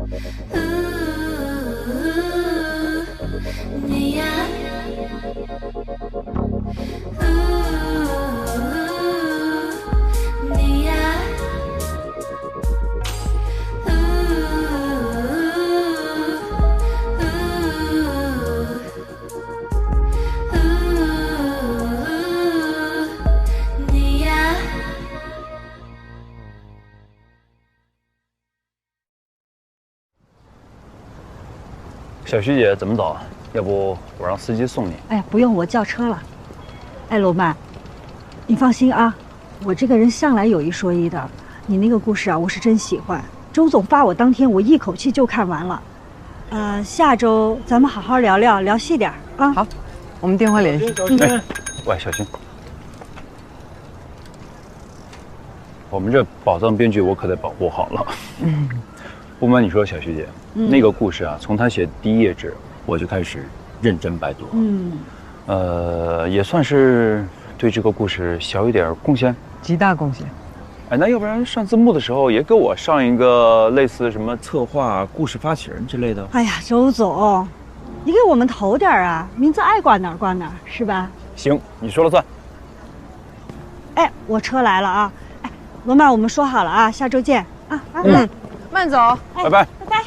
你呀，你呀，你呀。小徐姐怎么走？要不我让司机送你？哎呀，不用，我叫车了。哎，罗曼，你放心啊，我这个人向来有一说一的。你那个故事啊，我是真喜欢。周总发我当天，我一口气就看完了。下周咱们好好聊聊，聊细点啊。好，我们电话联系。哎，喂，小心！我们这宝藏编剧我可得保护好了。不瞒你说，小徐姐，那个故事啊，从他写第一页纸，我就开始认真拜读。也算是对这个故事小一点贡献，极大贡献。哎，那要不然上字幕的时候也给我上一个类似什么策划、故事发起人之类的。哎呀，周总，你给我们投点啊，名字爱挂哪儿挂哪儿，是吧？行，你说了算。哎，我车来了啊！哎，罗曼，我们说好了啊，下周见啊！慢走。哎拜拜。拜拜。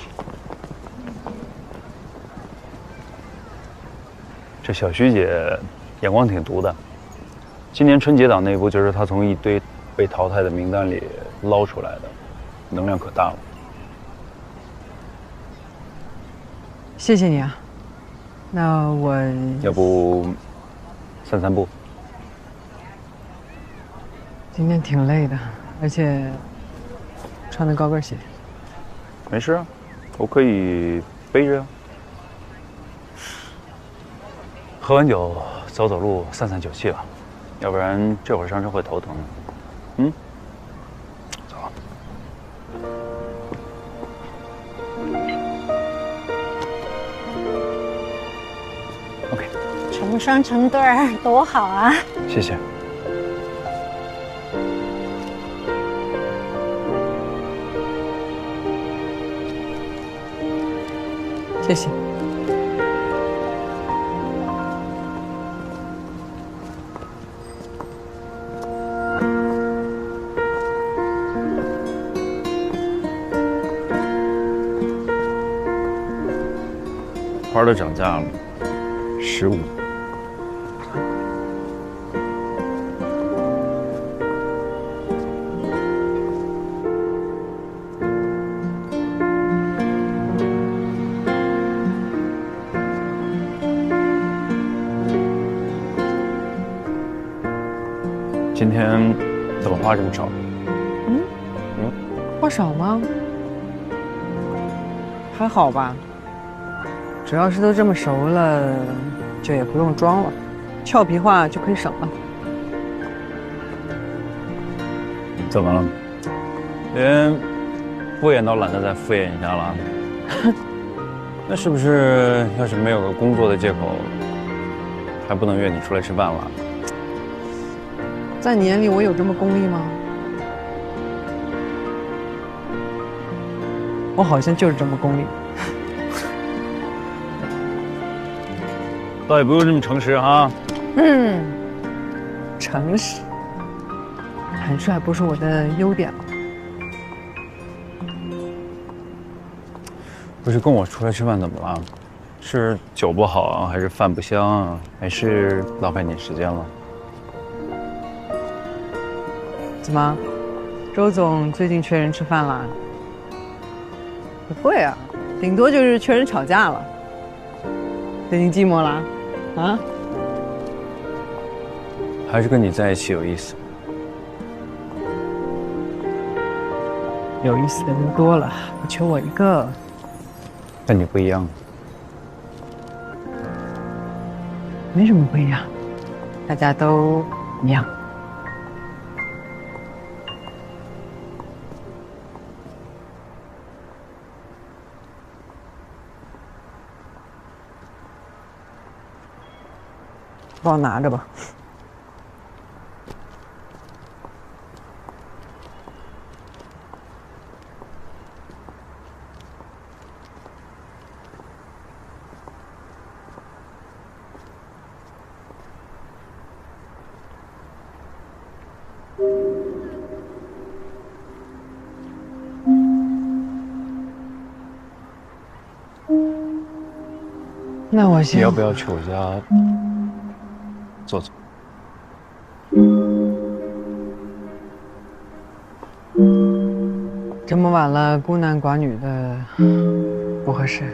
这小徐姐眼光挺毒的，今年春节档那部就是她从一堆被淘汰的名单里捞出来的，能量可大了。谢谢你啊。那我要不散散步？今天挺累的，而且穿的高跟鞋。没事啊，我可以背着呀。喝完酒走走路，散散酒气吧，要不然这会儿上车会头疼的。走。OK。成双成对儿多好啊！谢谢。谢谢。花都涨价了，15。今天怎么花这么少？花少吗？还好吧。只要是都这么熟了，就也不用装了，俏皮话就可以省了。怎么了？连敷衍都懒得再敷衍一下了？那是不是要是没有个工作的借口，还不能约你出来吃饭了？在你眼里，我有这么功利吗？我好像就是这么功利。倒也不用这么诚实哈。诚实，坦率不是我的优点了。不是跟我出来吃饭怎么了？是酒不好啊，还是饭不香啊，还是浪费你时间了？怎么，周总最近缺人吃饭了？不会啊，顶多就是缺人吵架了。最近寂寞了？啊？还是跟你在一起有意思。有意思的人多了，不缺我一个。跟你不一样。没什么不一样，大家都一样。帮我拿着吧。那我先。你要不要去我家坐坐？这么晚了，孤男寡女的不合适。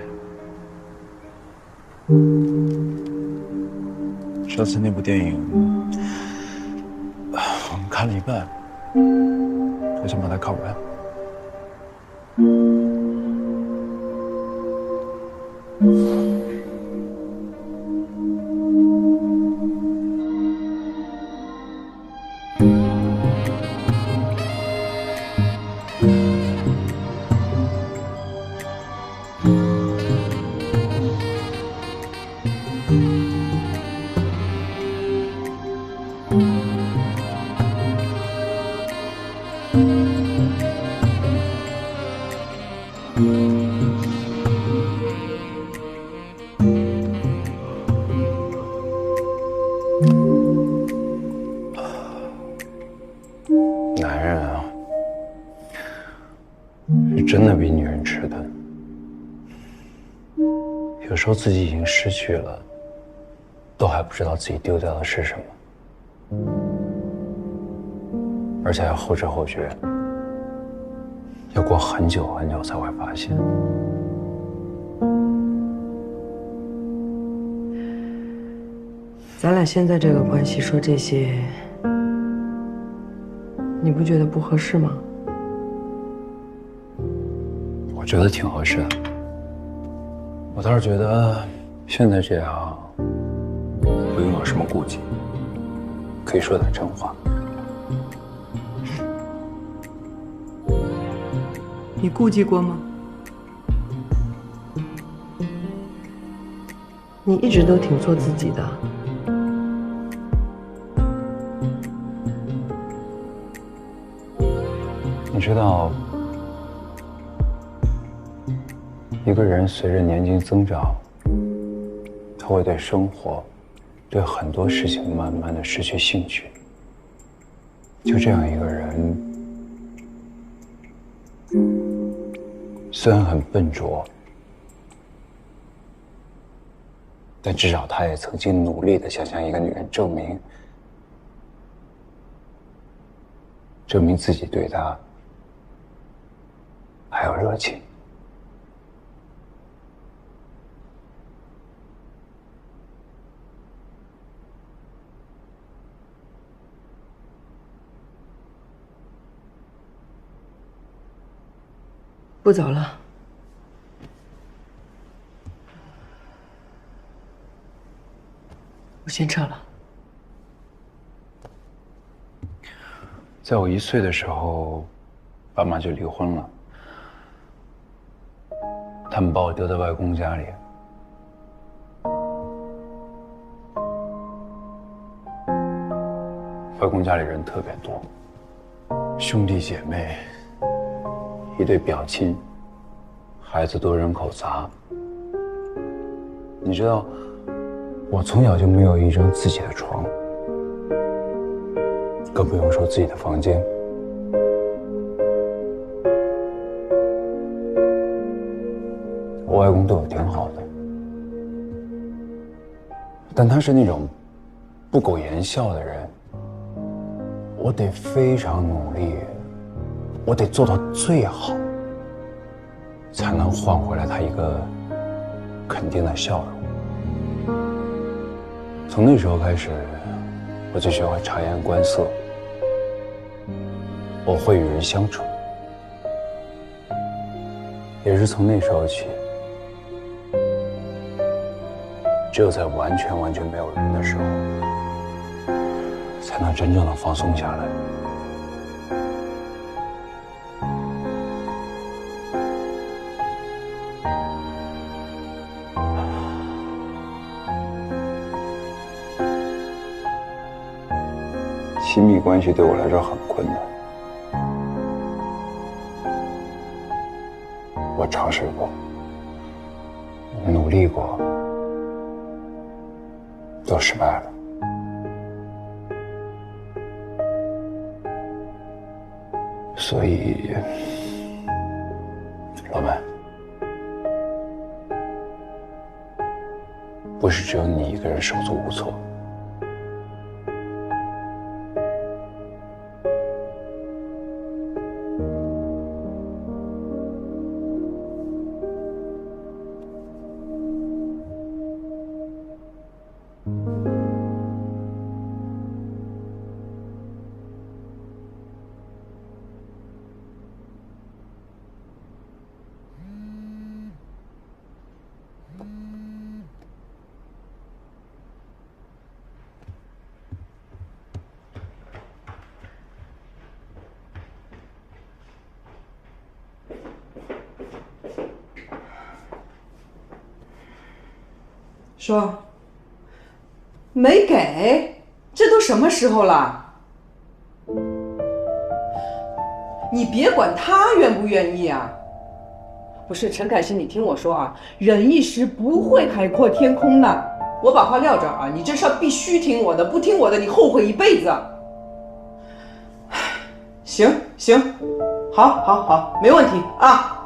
上次那部电影，我们看了一半，我想把它看完。男人啊，是真的比女人迟钝。有时候自己已经失去了，都还不知道自己丢掉的是什么，而且还后知后觉，要过很久很久才会发现。咱俩现在这个关系说这些，你不觉得不合适吗？我觉得挺合适的。我倒是觉得现在这样不用有什么顾忌，可以说点真话。你顾忌过吗？你一直都挺做自己的。你知道，一个人随着年纪增长，他会对生活，对很多事情慢慢的失去兴趣。就这样一个人，虽然很笨拙，但至少他也曾经努力的想向一个女人证明自己对她还有热情。不走了，我先撤了。在我1岁的时候，爸妈就离婚了。他们把我丢在外公家里。外公家里人特别多，兄弟姐妹，一对表亲，孩子多，人口杂。你知道，我从小就没有一张自己的床，更不用说自己的房间。我外公对我挺好的，但他是那种不苟言笑的人，我得非常努力，我得做到最好，才能换回来他一个肯定的笑容。从那时候开始，我就学会察言观色，我会与人相处。也是从那时候起，只有在完全没有人的时候，才能真正的放松下来。亲密关系对我来说很困难，我尝试过，努力过，都失败了。所以，老板，不是只有你一个人手足无措。说，没给，这都什么时候了？你别管他愿不愿意啊。不是陈凯欣，你听我说啊，忍一时不会海阔天空的。我把话撂这儿啊，你这事儿必须听我的，不听我的你后悔一辈子。行行，好，没问题啊。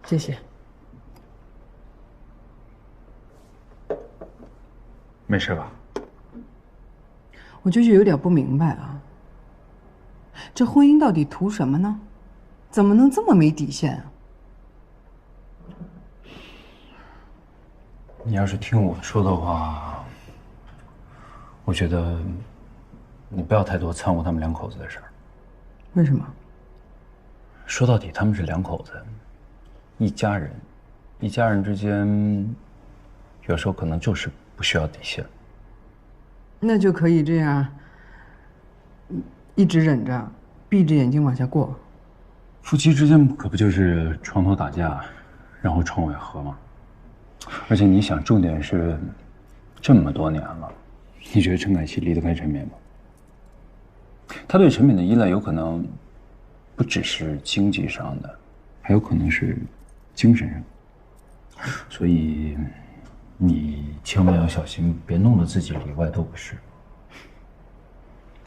谢谢。没事吧？我就是有点不明白啊，这婚姻到底图什么呢？怎么能这么没底线啊？你要是听我说的话，我觉得你不要太多掺和他们两口子的事儿。为什么？说到底，他们是两口子，一家人，一家人之间，有时候可能就是不需要底线。那就可以这样，一直忍着，闭着眼睛往下过。夫妻之间可不就是床头打架，然后床尾和吗？而且你想，重点是这么多年了，你觉得陈凯希离得开陈敏吗？他对陈敏的依赖有可能不只是经济上的，还有可能是精神上的。所以你千万要小心，别弄得自己里外都不是。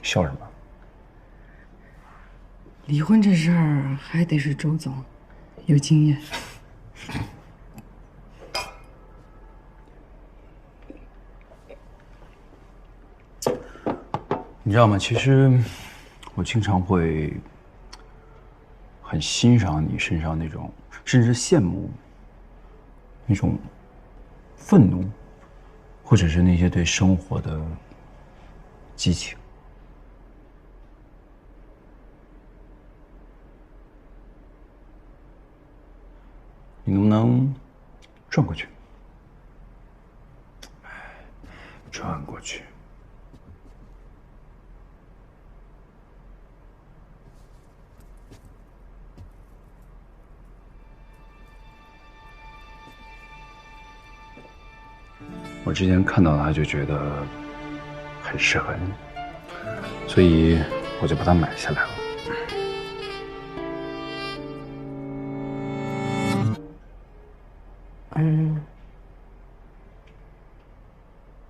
笑什么？离婚这事儿还得是周总有经验。你知道吗？其实我经常会很欣赏你身上那种，甚至羡慕那种愤怒，或者是那些对生活的激情。你能不能转过去？转过去。我之前看到它就觉得很适合你，所以我就把它买下来了。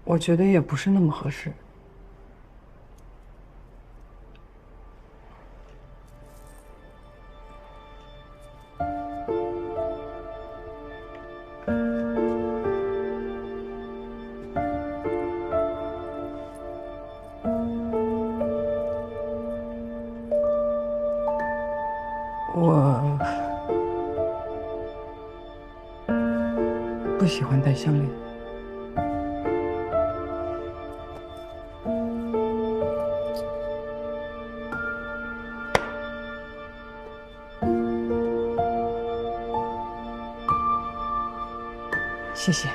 我觉得也不是那么合适。我不喜欢戴项链。谢谢。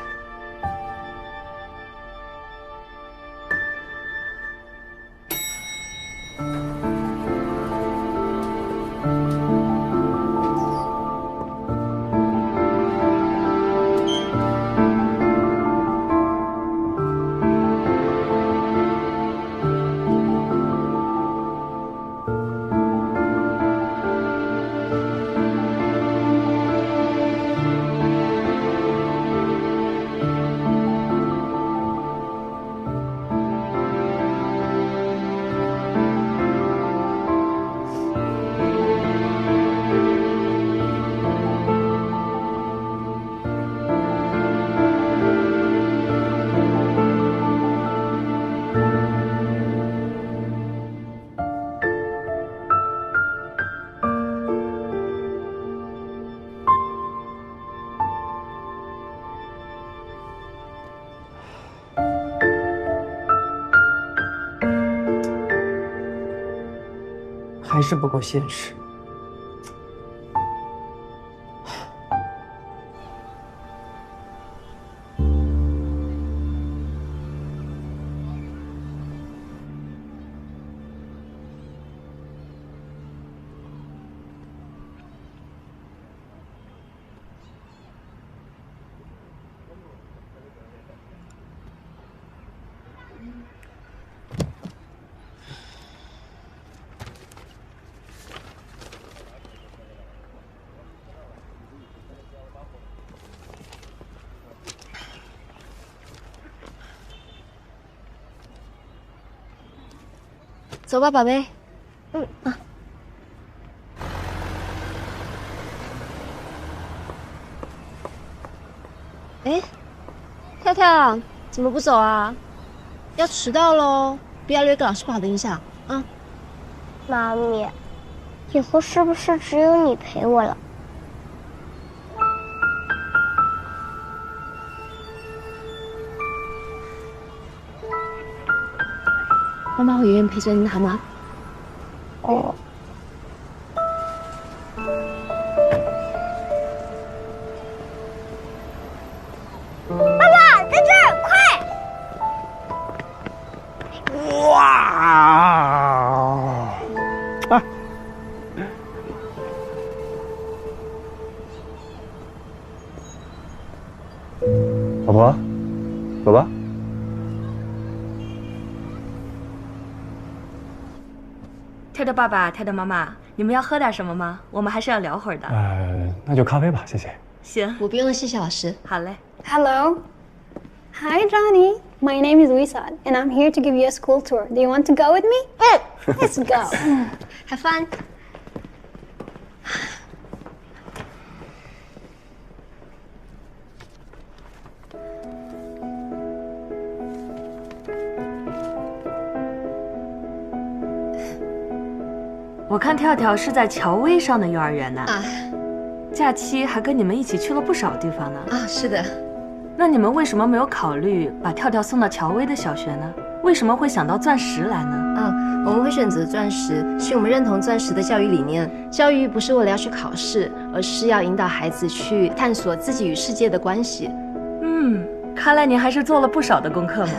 还是不够现实。走吧，宝贝。哎，跳跳，怎么不走啊？要迟到喽，不要留给老师不好的印象啊！妈咪，以后是不是只有你陪我了？妈妈会永远陪着你，好吗？哦。妈妈，在这儿，快！哇！啊！宝宝，宝宝。跳跳爸爸，跳跳妈妈，你们要喝点什么吗？我们还是要聊会儿的。那就咖啡吧，谢谢。行，我不用了，谢谢老师。好嘞。Hello. Hi, Johnny. My name is Wisad, and I'm here to give you a school tour. Do you want to go with me? Let's go. Have fun. 我看跳跳是在乔威上的幼儿园呢。啊，假期还跟你们一起去了不少地方呢。啊，是的。那你们为什么没有考虑把跳跳送到乔威的小学呢？为什么会想到钻石来呢？我们会选择钻石，是因为我们认同钻石的教育理念。教育不是为了要去考试，而是要引导孩子去探索自己与世界的关系。看来您还是做了不少的功课嘛。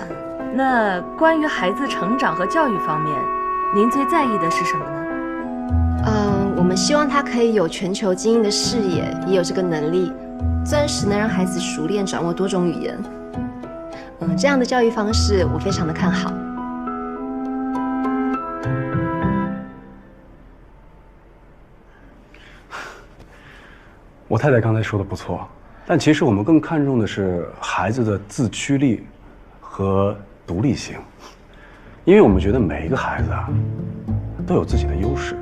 那关于孩子成长和教育方面，您最在意的是什么呢？我们希望他可以有全球经营的视野，也有这个能力。钻石能让孩子熟练掌握多种语言。这样的教育方式我非常的看好。我太太刚才说的不错，但其实我们更看重的是孩子的自驱力和独立性，因为我们觉得每一个孩子啊都有自己的优势，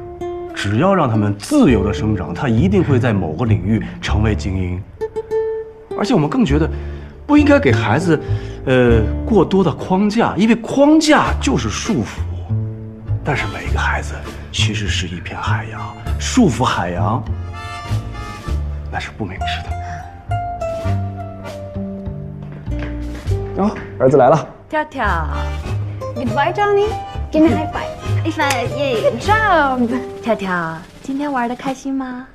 只要让他们自由的生长，他一定会在某个领域成为精英。而且我们更觉得不应该给孩子过多的框架，因为框架就是束缚。但是每一个孩子其实是一片海洋，束缚海洋那是不明智的。儿子来了。跳跳 Goodbye, Johnny. Give me a high five. High five, 耶 Good job. 跳跳，今天玩的开心吗？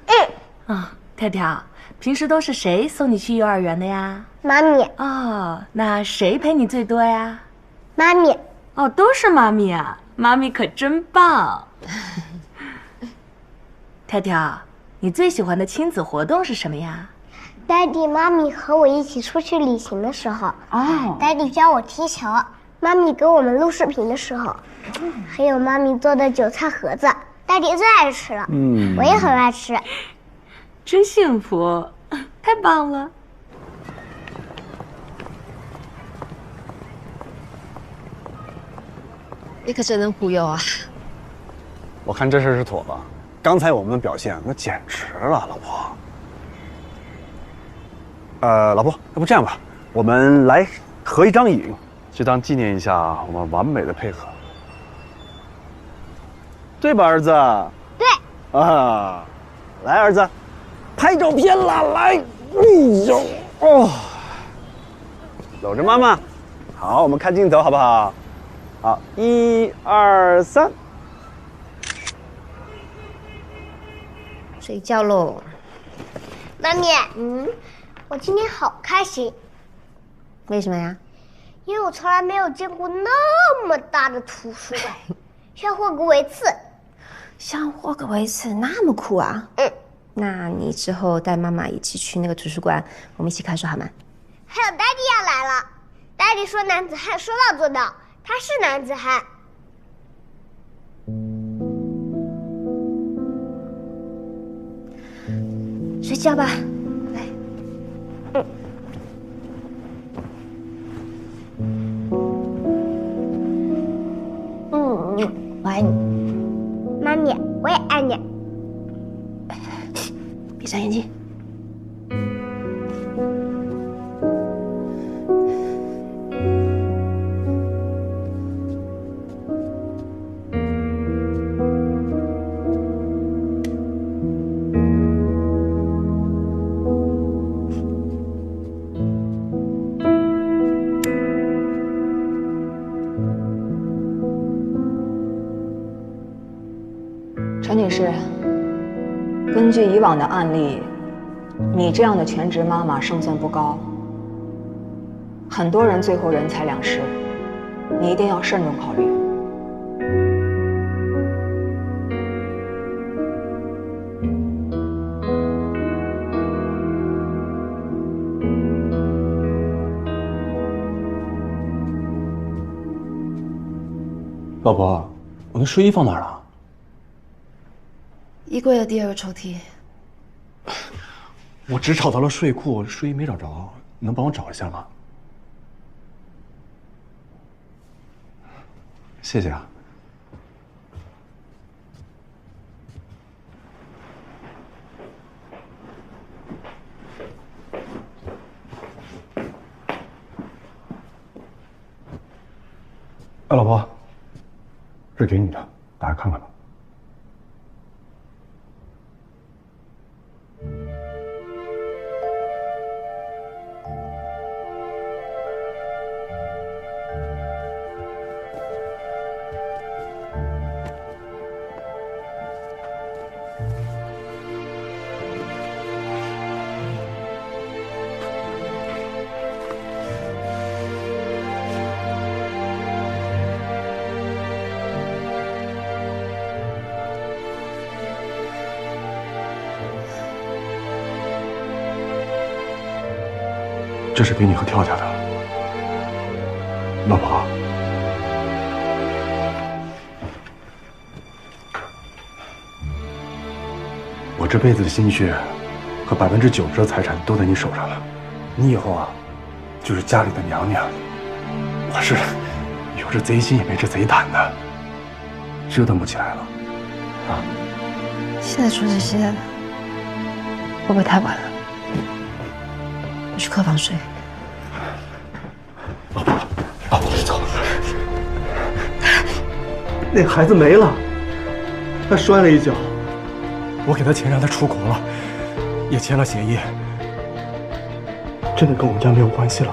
跳跳，平时都是谁送你去幼儿园的呀？妈咪，哦，那谁陪你最多呀？妈咪，哦，都是妈咪啊，妈咪可真棒。跳跳，你最喜欢的亲子活动是什么呀？ Daddy、妈咪和我一起出去旅行的时候，Daddy 教我踢球，妈咪给我们录视频的时候，还有妈咪做的韭菜盒子，Daddy 最爱吃了，我也很爱吃。真幸福，太棒了！你可真能忽悠啊！我看这事是妥了，刚才我们的表现那简直了，老婆。老婆，要不这样吧，我们来合一张影，就当纪念一下我们完美的配合，对吧，儿子？对。啊，来，儿子，拍照片啦！来，哎呦，哦，搂着妈妈，好，我们看镜头，好不好？好，1、2、3。睡觉喽。妈咪，我今天好开心。为什么呀？因为我从来没有见过那么大的图书馆，像霍格维茨。像霍格维茨那么酷啊？那你之后带妈妈一起去那个图书馆，我们一起看书好吗？还有 Daddy 要来了。Daddy 说男子汉说到做到，他是男子汉。睡觉吧，来。我爱你。妈咪，我也爱你。闭上眼睛。陈女士，根据以往的案例，你这样的全职妈妈胜算不高，很多人最后人财两失，你一定要慎重考虑。老婆，我那睡衣放哪儿了？衣柜的第2个抽屉。我只找到了睡裤，睡衣没找着，你能帮我找一下吗？谢谢啊。哎，老婆，这给你的，打开看看吧。这是给你和跳跳的，老婆。我这辈子的心血和90%的财产都在你手上了，你以后啊，就是家里的娘娘。我是有这贼心也没这贼胆的，折腾不起来了，啊！现在说这些，会不会太晚了？我去客房睡。老婆，你走。那孩子没了，他摔了一跤，我给他钱让他出国了，也签了协议，真的跟我们家没有关系了。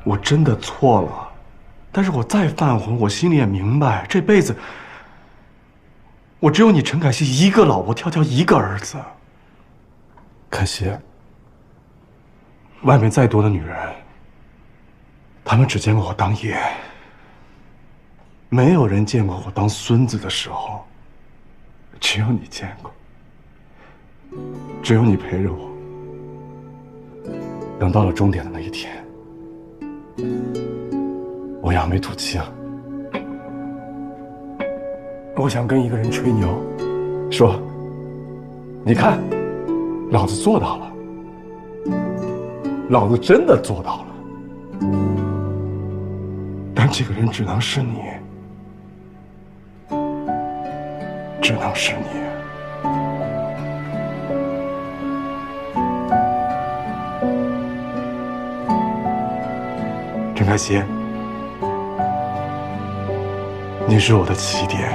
我真的错了，但是我再犯浑，我心里也明白，这辈子我只有你陈凯西一个老婆，跳跳一个儿子。凯西，外面再多的女人，她们只见过我当爷，没有人见过我当孙子的时候，只有你见过，只有你陪着我。等到了终点的那一天，我扬眉吐气了。我想跟一个人吹牛，说：“你看，老子做到了，老子真的做到了。”但这个人只能是你，只能是你。陈凯西，你是我的起点，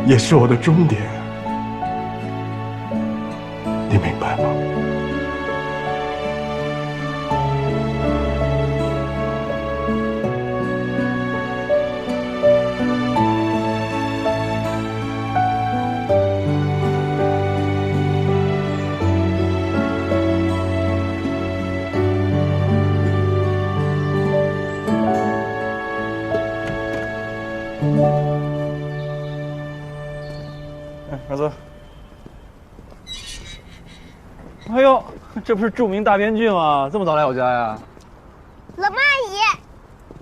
也是我的终点，你明白吗？儿子，哎呦，这不是著名大编剧吗？这么早来我家呀？老妈阿姨，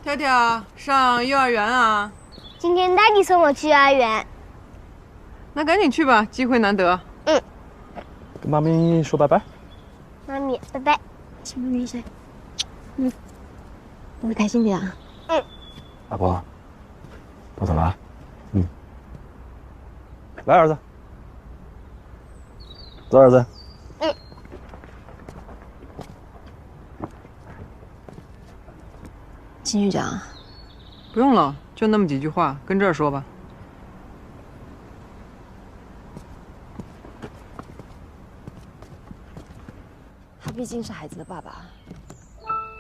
条条上幼儿园啊？今天daddy送我去幼儿园。那赶紧去吧，机会难得。嗯。跟妈咪说拜拜。妈咪，拜拜。亲妈咪一下。嗯。我会开心点啊。嗯。老婆，我走了啊。嗯。来，儿子。走，儿子。嗯。金局长，不用了，就那么几句话，跟这儿说吧。他毕竟是孩子的爸爸，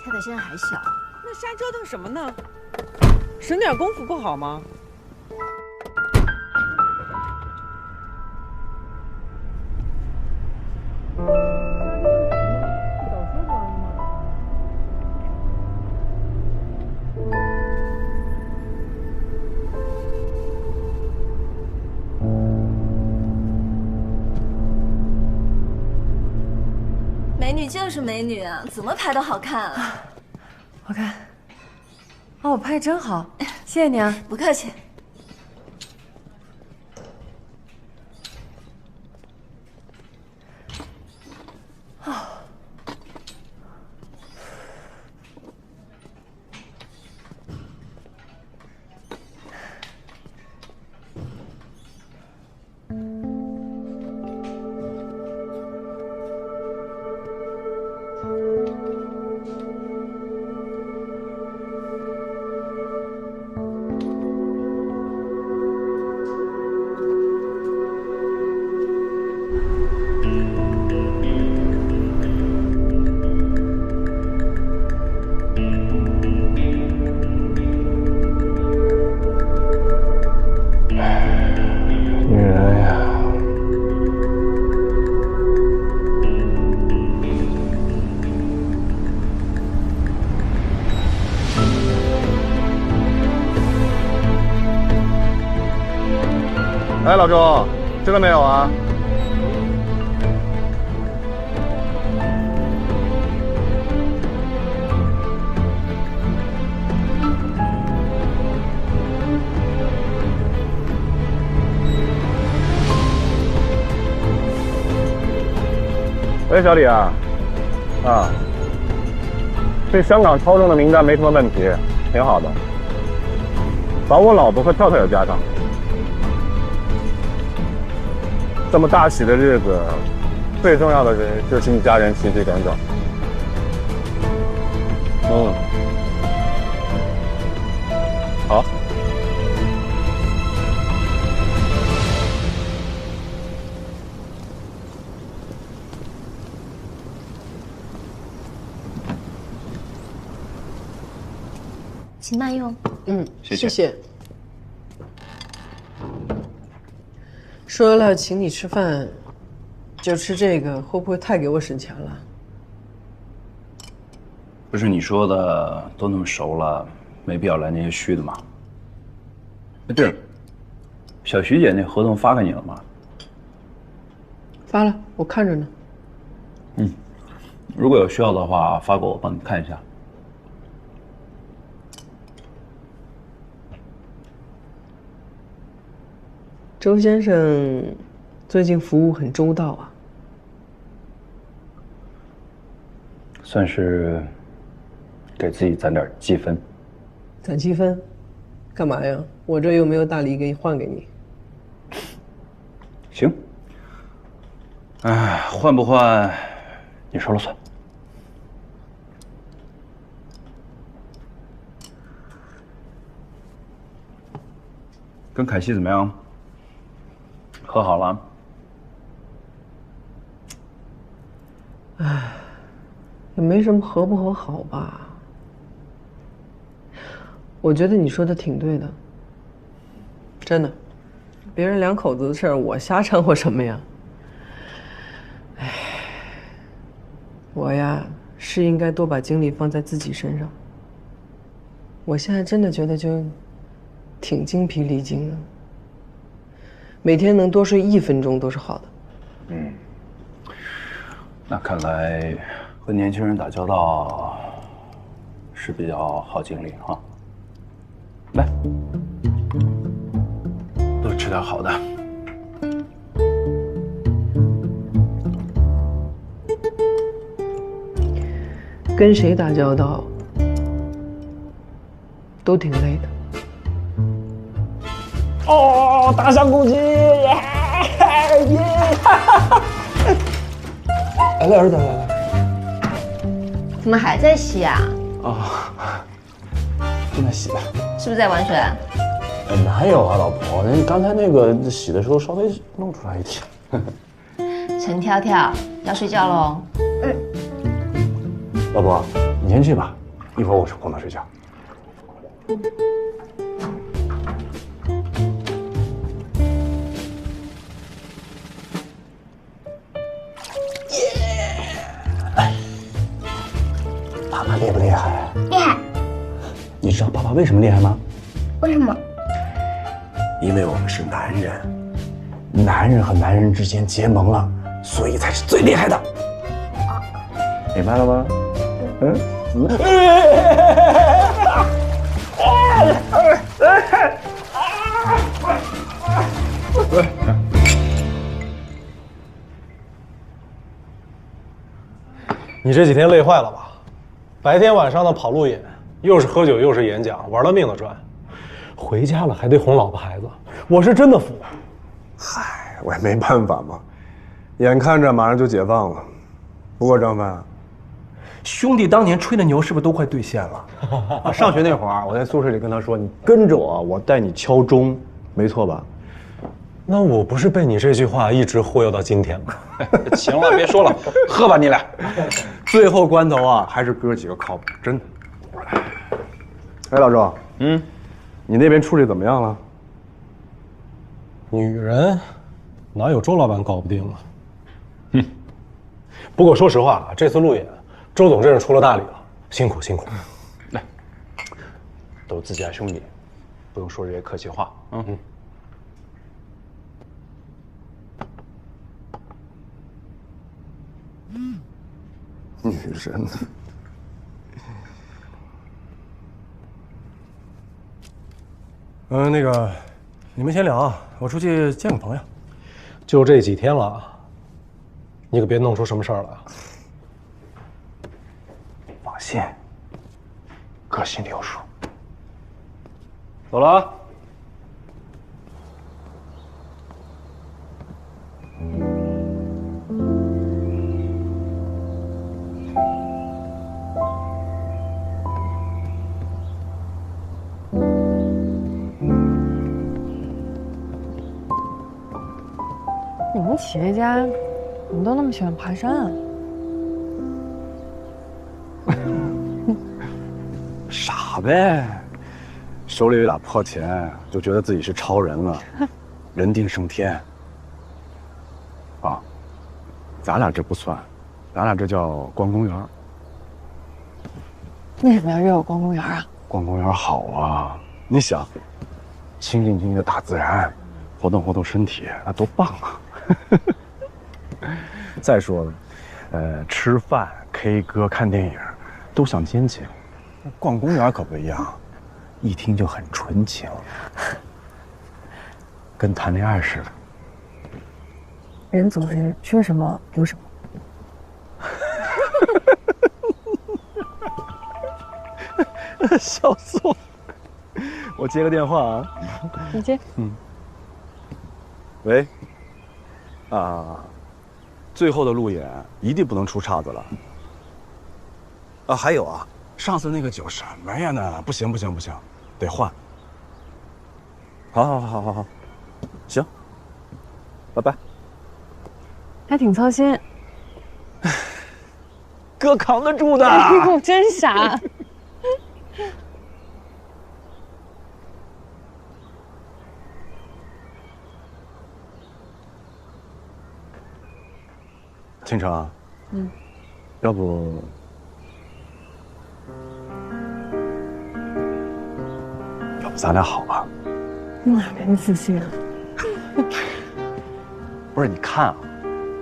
太太现在还小，那瞎折腾什么呢？省点功夫不好吗？美女就是美女啊，怎么拍都好看啊！好看。哦，我拍的真好，谢谢你啊。不客气。哎，老周，吃了没有啊？喂，小李啊，这香港超重的名单没什么问题，挺好的，把我老婆和跳跳也加上。这么大喜的日子，最重要的人就是一家人齐齐整整。好。请慢用。谢谢。说了请你吃饭，就吃这个，会不会太给我省钱了？不是你说的都那么熟了，没必要来那些虚的嘛。哎，对了，小徐姐那合同发给你了吗？发了，我看着呢。如果有需要的话，发给我，帮你看一下。周先生最近服务很周到啊，算是给自己攒点积分。攒积分，干嘛呀？我这又没有大礼给你换给你。行。哎，换不换，你说了算。跟凯西怎么样？和好了？唉，也没什么和不和好吧。我觉得你说的挺对的，真的，别人两口子的事儿，我瞎掺和什么呀？唉，我呀是应该多把精力放在自己身上。我现在真的觉得就挺精疲力尽的，每天能多睡1分钟都是好的。嗯，那看来和年轻人打交道是比较耗精力哈。来，多吃点好的。跟谁打交道都挺累的。哦，大象公鸡，耶！来，儿子，来。怎么还在洗啊？啊，正在洗呢。是不是在玩水啊？哪有啊，老婆，人刚才那个洗的时候稍微弄出来一点。陈跳跳要睡觉喽。老婆，你先去吧，一会儿我去哄她睡觉。爸爸厉不厉害？厉害。你知道爸爸为什么厉害吗？为什么？因为我们是男人，男人和男人之间结盟了，所以才是最厉害的。明白了吗？你这几天累坏了吧？白天晚上的跑路演，又是喝酒又是演讲，玩了命的转。回家了还得哄老婆孩子，我是真的服。嗨，我也没办法嘛，眼看着马上就解放了。不过张帆，兄弟当年吹的牛是不是都快兑现了？上学那会儿，我在宿舍里跟他说：“你跟着我，我带你敲钟，没错吧？”那我不是被你这句话一直忽悠到今天吗？行了，别说了，喝吧你俩。最后关头啊，还是哥几个靠谱，真的。哎，老周，你那边处理怎么样了？女人哪有周老板搞不定啊？不过说实话啊，这次路演，周总真是出了大力了，辛苦辛苦。来，都是自家兄弟，不用说这些客气话。女人。那个，你们先聊啊，我出去见个朋友。就这几天了，你可别弄出什么事儿来。放心，哥心里有数。走了啊。你们企业家怎么都那么喜欢爬山啊？傻呗，手里有点破钱，就觉得自己是超人了，人定胜天。啊，咱俩这不算，咱俩这叫逛公园。为什么要约我逛公园啊？逛公园好啊，你想，亲近亲近的大自然，活动活动身体，那多棒啊！再说了，吃饭、K 歌、看电影，都想奸情。逛公园可不一样，一听就很纯情，跟谈恋爱似的。人总是缺什么有什么。笑死我！我接个电话啊。你接。喂。最后的路演一定不能出岔子了。还有啊，上次那个酒什么呀呢？不行，得换。好，行，拜拜。还挺操心。哥扛得住的。哎呦，真傻。倾城，要不咱俩好吧？哪来的自信啊？不是，你看啊，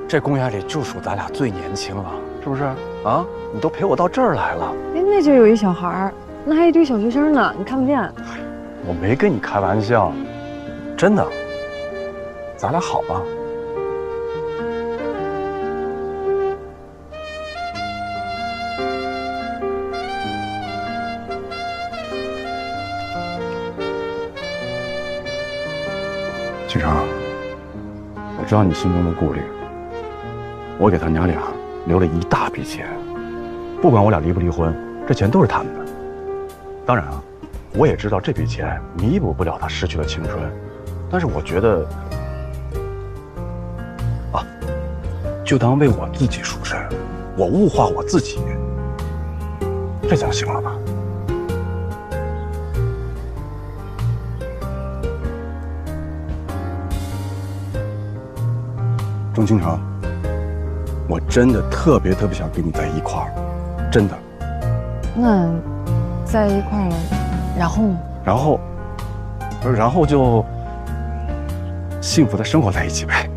这公园里就属咱俩最年轻了，是不是？啊，你都陪我到这儿来了。哎，那就有一小孩儿，那还一堆小学生呢，你看不见。我没跟你开玩笑，真的，咱俩好吧？倾城，我知道你心中的顾虑，我给他娘俩留了一大笔钱，不管我俩离不离婚，这钱都是他们的。当然啊，我也知道这笔钱弥补不了他失去的青春，但是我觉得，就当为我自己赎身，我物化我自己，这总行了吧？钟倾城，我真的特别想跟你在一块儿，真的。那在一块儿了，然后呢？然后就幸福的生活在一起呗。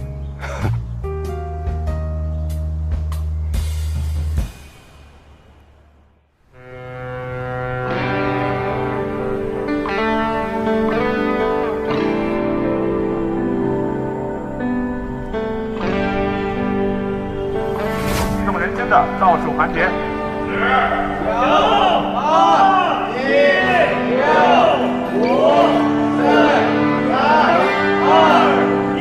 倒数环节，10、9、8、7、6、5、4、3、2、1。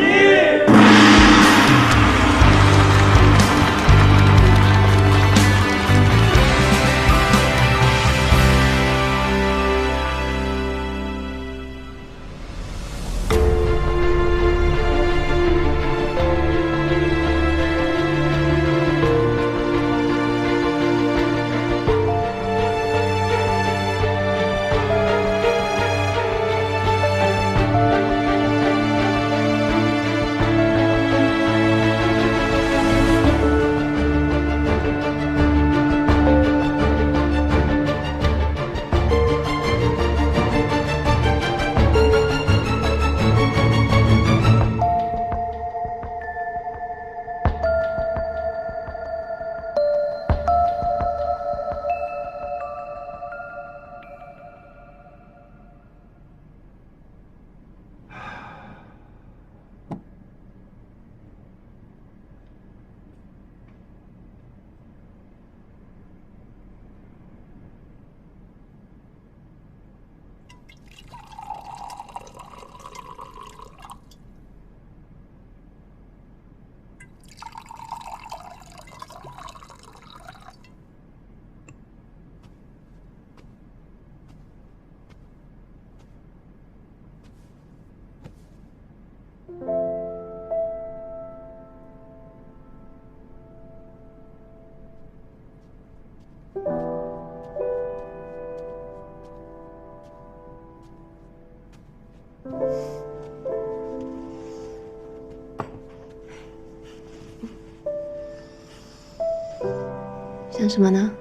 想什么呢？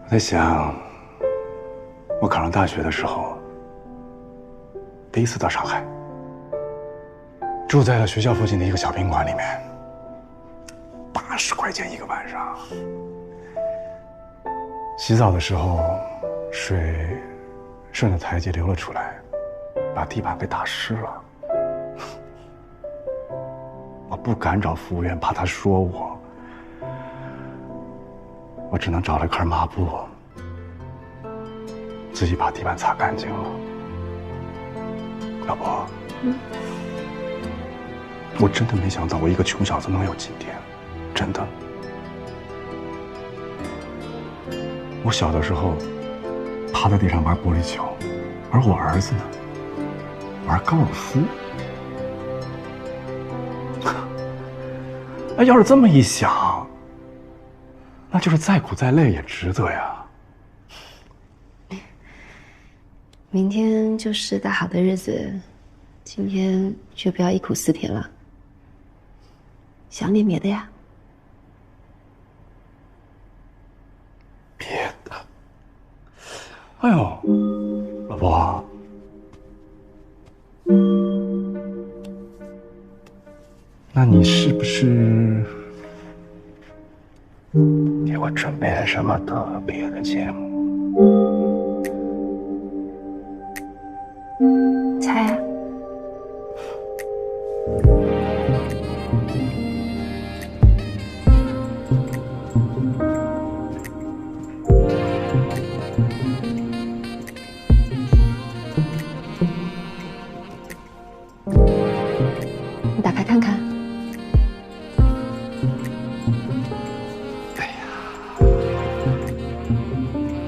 我在想，我考上大学的时候，第一次到上海，住在了学校附近的一个小宾馆里面，80块钱一个晚上。洗澡的时候，水顺着台阶流了出来，把地板给打湿了。我不敢找服务员，怕他说我。我只能找了块抹布，自己把地板擦干净了。老婆，我真的没想到我一个穷小子能有今天，真的。我小的时候趴在地上玩玻璃球，而我儿子呢，玩高尔夫。哎，要是这么一想，那就是再苦再累也值得呀。明天就是大好的日子，今天就不要忆苦思甜了，想点别的呀。别的。哎呦，老婆，那你是不是给我准备了什么特别的节目？猜啊。你打开看看。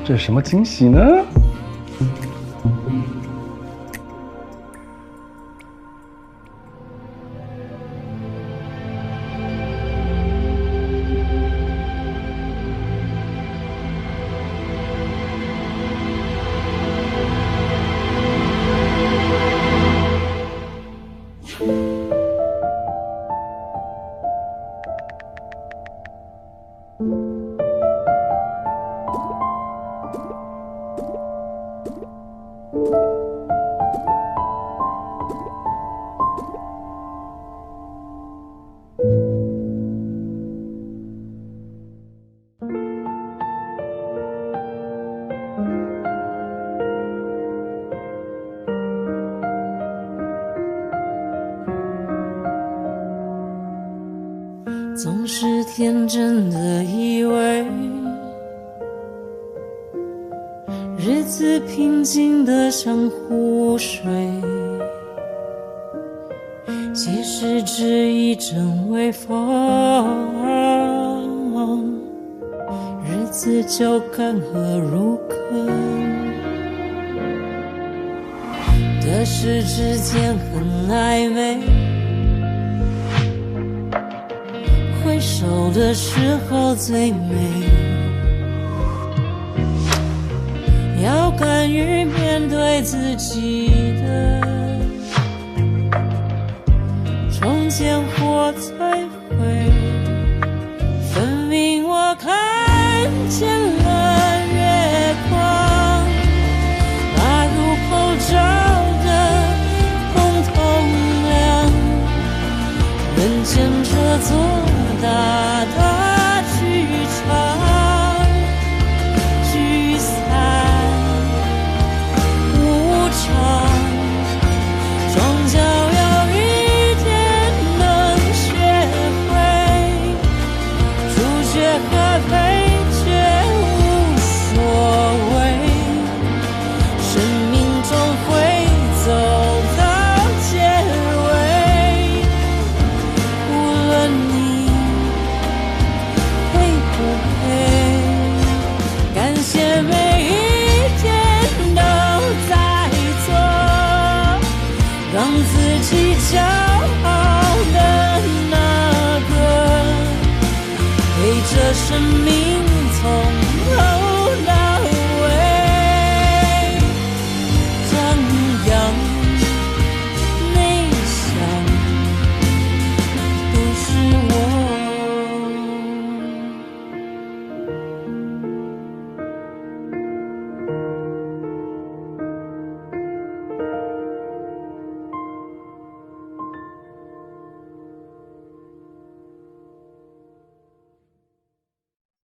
这是什么惊喜呢？总是天真的以为日子平静得像湖水，其实只一阵微风，日子就干涸如坑。得失之间很暧昧，挥手的时候最美，要敢于面对自己的重建或摧毁。分明我看见了月光，那入口照的红透亮，人间这座大大剧场，聚散无常，终究有一天能学会，主角和配角无所谓，生命终会走到结尾，无论你感谢每一天都在做让自己骄傲的那个，陪着生命